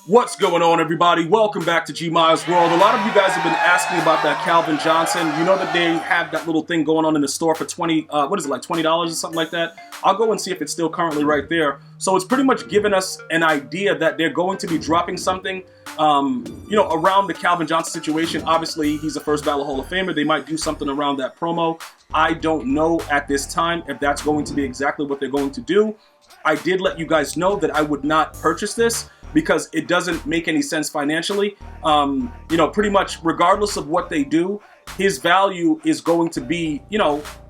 What's going on, everybody? Welcome back to GmiasWorld. A lot of you guys have been asking about that Calvin Johnson. You know that they have that little thing going on in the store for $20 or something like that. I'll go and see if it's still currently right there. So it's pretty much given us an idea that they're going to be dropping something, around the Calvin Johnson situation. Obviously, he's a first ballot Hall of Famer. They might do something around that promo. I don't know at this time if that's going to be exactly what they're going to do. I did let you guys know that I would not purchase this because it doesn't make any sense financially. Pretty much regardless of what they do, his value is going to be,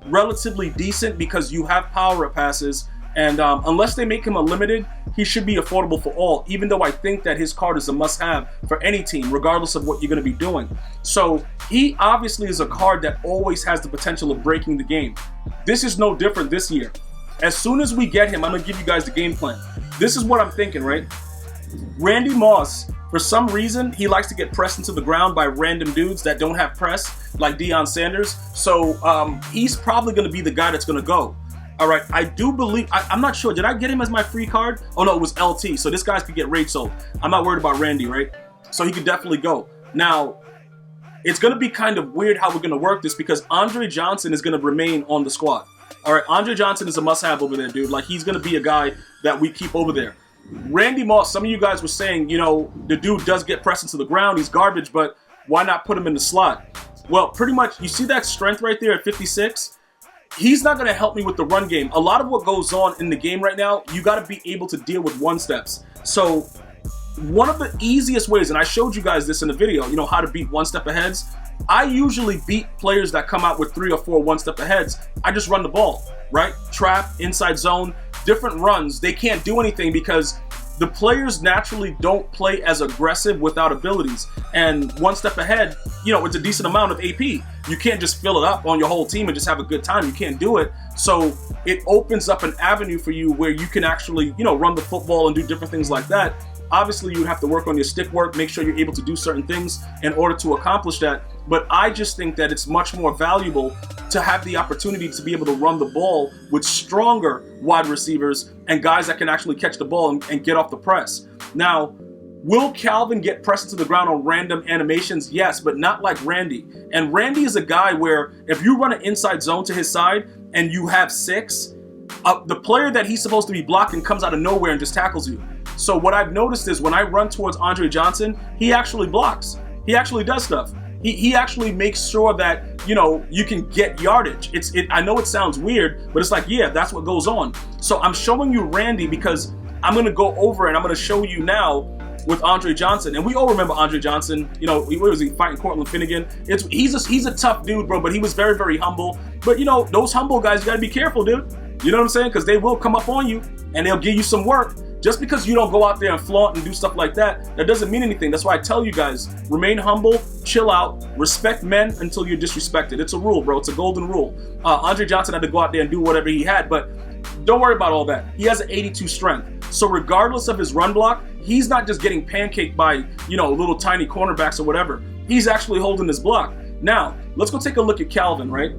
relatively decent because you have power up passes. And unless they make him a limited, he should be affordable for all, even though I think that his card is a must-have for any team, regardless of what you're going to be doing. So he obviously is a card that always has the potential of breaking the game. This is no different this year. As soon as we get him, I'm going to give you guys the game plan. This is what I'm thinking, right? Randy Moss, for some reason, he likes to get pressed into the ground by random dudes that don't have press, like Delon Sanders. So he's probably going to be the guy that's going to go. All right, I do believe, I'm not sure, did I get him as my free card? Oh no, it was LT, so this guy's could get rage sold. I'm not worried about Randy, right? So he could definitely go. Now, it's going to be kind of weird how we're going to work this because Andre Johnson is going to remain on the squad. All right, Andre Johnson is a must-have over there, dude. Like, he's going to be a guy that we keep over there. Randy Moss, some of you guys were saying, the dude does get pressed into the ground. He's garbage, but why not put him in the slot? Well, pretty much, you see that strength right there at 56? He's not going to help me with the run game. A lot of what goes on in the game right now, you got to be able to deal with one-steps. So one of the easiest ways, and I showed you guys this in the video, how to beat one-step aheads. I usually beat players that come out with 3 or 4 one-step aheads. I just run the ball, right? Trap, inside zone, different runs. They can't do anything because the players naturally don't play as aggressive without abilities. And one step ahead, it's a decent amount of AP. You can't just fill it up on your whole team and just have a good time. You can't do it. So it opens up an avenue for you where you can actually, run the football and do different things like that. Obviously, you have to work on your stick work, make sure you're able to do certain things in order to accomplish that. But I just think that it's much more valuable to have the opportunity to be able to run the ball with stronger wide receivers and guys that can actually catch the ball and get off the press. Now, will Calvin get pressed into the ground on random animations? Yes, but not like Randy. And Randy is a guy where if you run an inside zone to his side and you have 6, the player that he's supposed to be blocking comes out of nowhere and just tackles you. So what I've noticed is when I run towards Andre Johnson, he actually blocks. He actually does stuff. He actually makes sure that, you can get yardage. I know it sounds weird, but it's like, yeah, that's what goes on. So I'm showing you Randy because I'm going to go over and I'm going to show you now with Andre Johnson. And we all remember Andre Johnson. Where was he fighting Cortland Finnegan? He's a tough dude, bro, but he was very, very humble. But, those humble guys, you got to be careful, dude. You know what I'm saying? Because they will come up on you and they'll give you some work. Just because you don't go out there and flaunt and do stuff like that, that doesn't mean anything. That's why I tell you guys, remain humble, chill out, respect men until you're disrespected. It's a rule, bro. It's a golden rule. Andre Johnson had to go out there and do whatever he had, but don't worry about all that. He has an 82 strength. So regardless of his run block, he's not just getting pancaked by, little tiny cornerbacks or whatever. He's actually holding his block. Now, let's go take a look at Calvin, right?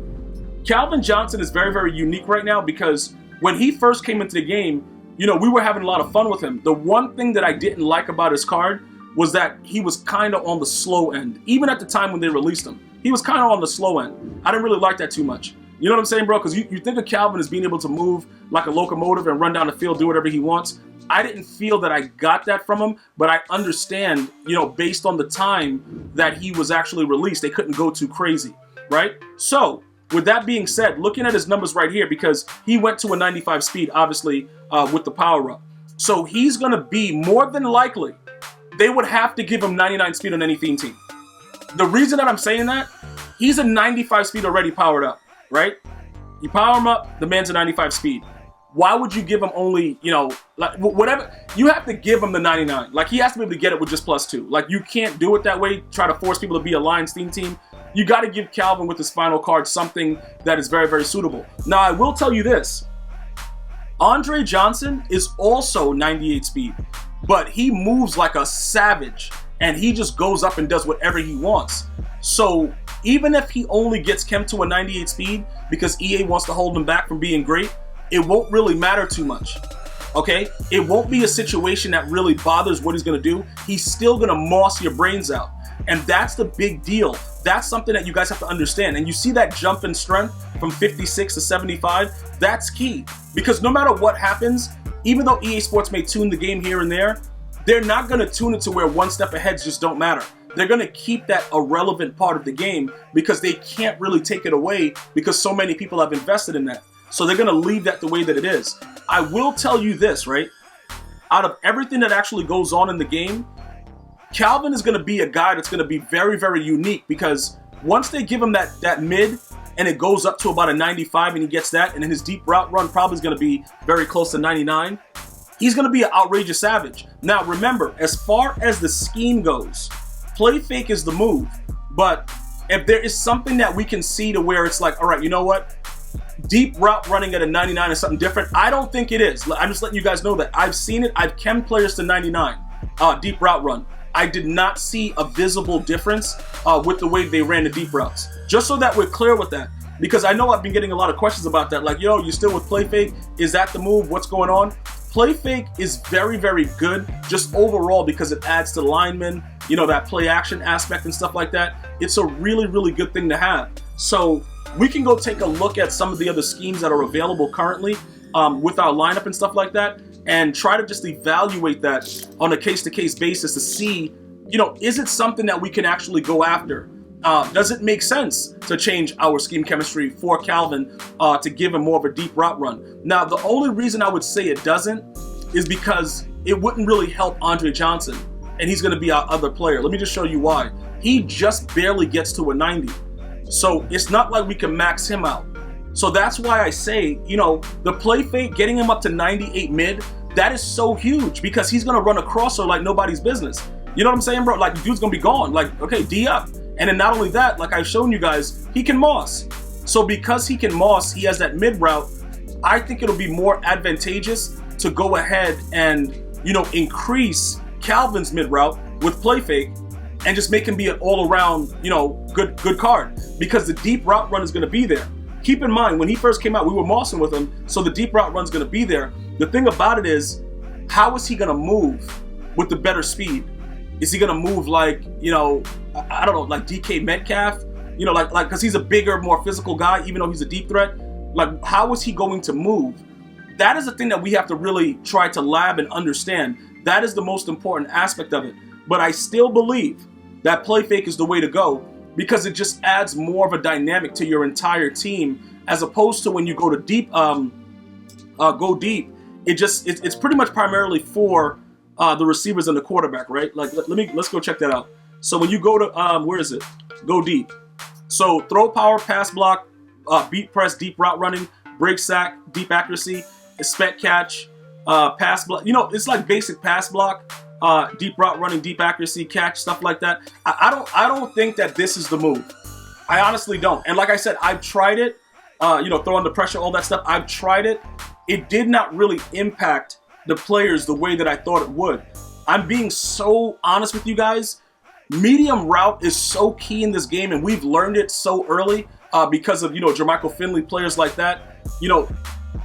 Calvin Johnson is very, very unique right now because when he first came into the game, we were having a lot of fun with him. The one thing that I didn't like about his card was that he was kind of on the slow end. Even at the time when they released him, he was kind of on the slow end. I didn't really like that too much. You know what I'm saying, bro? Because you think of Calvin as being able to move like a locomotive and run down the field, do whatever he wants. I didn't feel that I got that from him, but I understand, based on the time that he was actually released, they couldn't go too crazy, right? So, with that being said, looking at his numbers right here, because he went to a 95 speed, obviously, with the power up. So he's going to be more than likely, they would have to give him 99 speed on any theme team. The reason that I'm saying that, he's a 95 speed already powered up, right? You power him up, the man's a 95 speed. Why would you give him only, like whatever? You have to give him the 99. Like, he has to be able to get it with just +2. Like, you can't do it that way, try to force people to be a Lions theme team. You got to give Calvin with his final card something that is very, very suitable. Now, I will tell you this. Andre Johnson is also 98 speed, but he moves like a savage, and he just goes up and does whatever he wants. So even if he only gets Kemp to a 98 speed because EA wants to hold him back from being great, it won't really matter too much. okay? It won't be a situation that really bothers what he's gonna do. He's still gonna moss your brains out. And that's the big deal. That's something that you guys have to understand. And you see that jump in strength from 56 to 75? That's key. Because no matter what happens, even though EA Sports may tune the game here and there, they're not gonna tune it to where one step aheads just don't matter. They're gonna keep that a relevant part of the game because they can't really take it away because so many people have invested in that. So they're gonna leave that the way that it is. I will tell you this, right? Out of everything that actually goes on in the game, Calvin is going to be a guy that's going to be very, very unique because once they give him that mid and it goes up to about a 95 and he gets that, and then his deep route run probably is going to be very close to 99, he's going to be an outrageous savage. Now, remember, as far as the scheme goes, play fake is the move. But if there is something that we can see to where it's like, all right, you know what? Deep route running at a 99 is something different. I don't think it is. I'm just letting you guys know that. I've seen it. I've chem players to 99, deep route run. I did not see a visible difference with the way they ran the deep routes. Just so that we're clear with that. Because I know I've been getting a lot of questions about that. Like, yo, you still with play fake? Is that the move? What's going on? Play fake is very, very good just overall because it adds to linemen, you know, that play action aspect and stuff like that. It's a really, really good thing to have. So we can go take a look at some of the other schemes that are available currently with our lineup and stuff like that, and try to just evaluate that on a case-to-case basis to see, you know, is it something that we can actually go after? Does it make sense to change our scheme chemistry for Calvin to give him more of a deep route run? Now, the only reason I would say it doesn't is because it wouldn't really help Andre Johnson, and he's going to be our other player. Let me just show you why. He just barely gets to a 90. So it's not like we can max him out. So that's why I say, you know, the play fake, getting him up to 98 mid, that is so huge because he's going to run a crosser like nobody's business. You know what I'm saying, bro? Like, the dude's going to be gone. Like, okay, D up. And then not only that, like I've shown you guys, he can moss. So because he can moss, he has that mid route, I think it'll be more advantageous to go ahead and, you know, increase Calvin's mid route with play fake and just make him be an all-around, you know, good card. Because the deep route run is going to be there. Keep in mind, when he first came out, we were mossing with him, so the deep route run's going to be there. The thing about it is, how is he going to move with the better speed? Is he going to move like, you know, I don't know, like DK Metcalf? You know, like because he's a bigger, more physical guy, even though he's a deep threat. Like, how is he going to move? That is the thing that we have to really try to lab and understand. That is the most important aspect of it. But I still believe that play fake is the way to go, because it just adds more of a dynamic to your entire team, as opposed to when you go to deep, go deep. It's pretty much primarily for the receivers and the quarterback, right? Like, let's go check that out. So when you go to where is it? Go deep. So throw power, pass block, beat press, deep route running, break sack, deep accuracy, spec catch, pass block. You know, it's like basic pass block. Deep route running, deep accuracy, catch, stuff like that. I don't think that this is the move. I honestly don't. And like I said, I've tried it. You know, throw under pressure, all that stuff. I've tried it. It did not really impact the players the way that I thought it would. I'm being so honest with you guys. Medium route is so key in this game, and we've learned it so early because of, you know, Jermichael Finley, players like that. You know,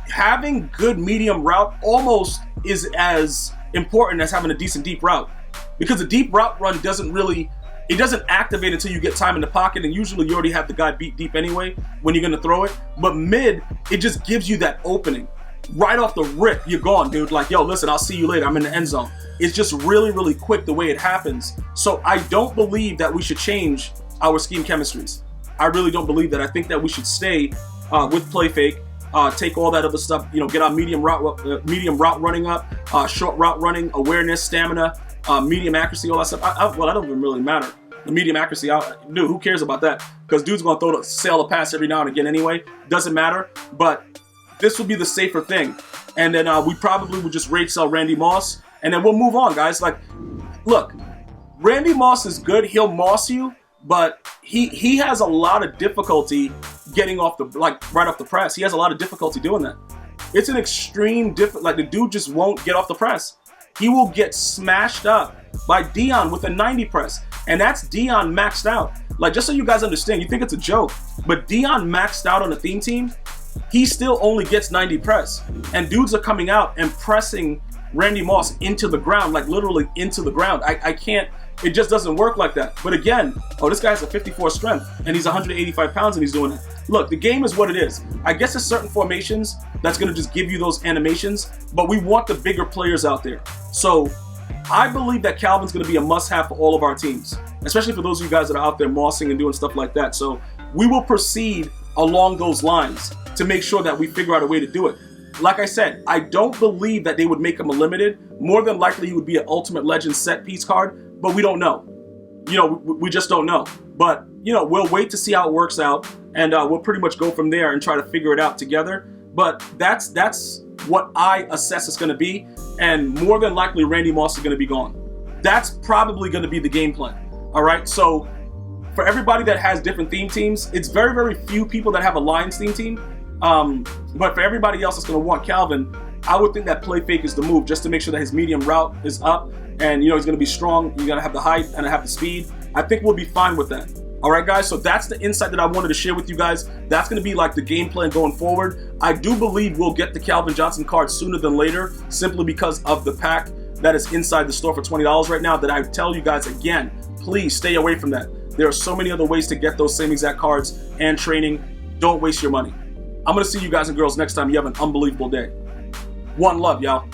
having good medium route almost is as important as having a decent deep route, because the deep route run doesn't activate until you get time in the pocket, and usually you already have the guy beat deep anyway when you're going to throw it. But mid, it just gives you that opening. Right off the rip, you're gone, dude. Like, yo, listen, I'll see you later. I'm in the end zone. It's just really, really quick the way it happens. So I don't believe that we should change our scheme chemistries. I really don't believe that. I think that we should stay with play fake. Take all that other stuff, you know, get our medium route running up, short route running, awareness, stamina, medium accuracy, all that stuff. Well, that don't even really matter. The medium accuracy, dude, who cares about that? Because dude's going to sail a pass every now and again anyway. Doesn't matter. But this would be the safer thing. And then we probably would just rate sell Randy Moss, and then we'll move on, guys. Like, look, Randy Moss is good. He'll moss you, but he has a lot of difficulty getting off the, like, right off the press. He has a lot of difficulty doing that. It's an extreme like, the dude just won't get off the press. He will get smashed up by Dion with a 90 press, and that's Dion maxed out. Like, just so you guys understand, you think it's a joke, but Dion maxed out on the theme team, he still only gets 90 press. And dudes are coming out and pressing Randy Moss into the ground, like literally into the ground. I can't, it just doesn't work like that. But again, oh, this guy has a 54 strength and he's 185 pounds and he's doing it. Look, the game is what it is. I guess there's certain formations that's gonna just give you those animations, but we want the bigger players out there. So I believe that Calvin's gonna be a must-have for all of our teams, especially for those of you guys that are out there mossing and doing stuff like that. So we will proceed along those lines to make sure that we figure out a way to do it. Like I said, I don't believe that they would make him a limited. More than likely, he would be an Ultimate Legend set piece card, but we don't know. You know, we just don't know. But, you know, we'll wait to see how it works out, and we'll pretty much go from there and try to figure it out together. But that's what I assess it's going to be, and more than likely, Randy Moss is going to be gone. That's probably going to be the game plan. All right, so for everybody that has different theme teams, it's very, very few people that have a Lions theme team. But for everybody else that's going to want Calvin, I would think that play fake is the move, just to make sure that his medium route is up, and you know he's going to be strong. You're going to have the height and have the speed. I think we'll be fine with that. All right, guys. So that's the insight that I wanted to share with you guys. That's going to be like the game plan going forward. I do believe we'll get the Calvin Johnson card sooner than later, simply because of the pack that is inside the store for $20 right now. That I tell you guys again, please stay away from that. There are so many other ways to get those same exact cards and training. Don't waste your money. I'm going to see you guys and girls next time. You have an unbelievable day. One love, y'all.